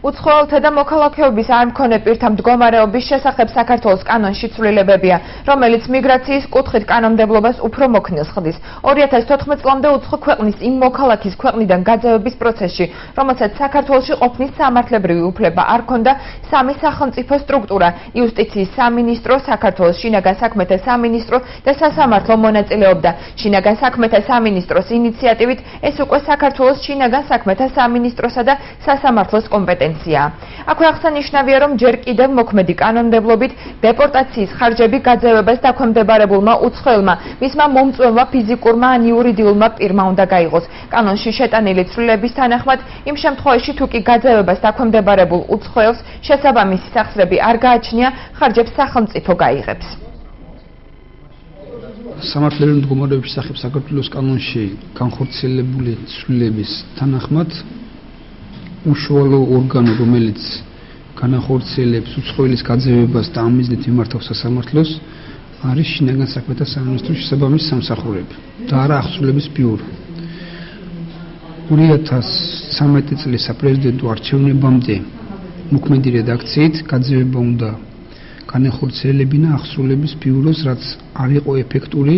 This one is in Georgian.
უცხოელთა და მოქალაქეობის არ მქონე პირთა მდგომარეობის შესახებ საქართველოს კანონში ცვლილებებია, რომელიც მიგრაციის კუთხით კანონმდებლობას უფრო მოქნილს ხდის. 2014 წლამდე უცხო ქვეყნის იმ მოქალაქის ქვეყნიდან გაძევების პროცესში, რომელსაც საქართველოში ყოფნის სამართლებრივი უფლება არ ჰქონდა, სამი სახელმწიფო სტრუქტურა: იუსტიციის სამინისტრო, საქართველოს შინაგან საქმეთა სამინისტრო და სასამართლო მონაწილეობდა. შინაგან საქმეთა სამინისტროს ინიციატივით ეს უკვე საქართველოს შინაგან საქმეთა სამინისტროსა და სასამართლოს კომპეტენციაა. აქვე აღსანიშნავია, რომ ჯერ კიდევ მოქმედი კანონმდებლობით დეპორტაციის ხარჯები გაძევებას დაქვემდებარებულმა უცხოელმა, მისმა მომწვევმა ფიზიკურმა ან იურიდიულმა პირმა უნდა გაიღოს. კანონში შეტანილი ცვლილების თანახმად, იმ შემთხვევაში თუ კი გაძევებას დაქვემდებარებულ უცხოელს შესაბამისი სახსრები არ გააჩნია, ხარჯებს სახელმწიფო გაიღებს. სამართლებრივი მდგომარეობის შესახებ საქართველოს კანონში განხორციელებული ცვლილების თანახმად უშუალო ორგანო, რომელიც განახორციელებს უცხოელის გაძევებას და ამ მიზნით მიმართავს სასამართლოს, არის შინაგან საქმეთა სამინისტროს შესაბამისი სამსახურები და არა აღსრულების ბიურო. 2013 წლის საპრეზიდენტო არჩევნებამდე მოქმედი რედაქციით გაძევება უნდა განახორციელებინა აღსრულების ბიუროს, რაც არ იყო ეფექტური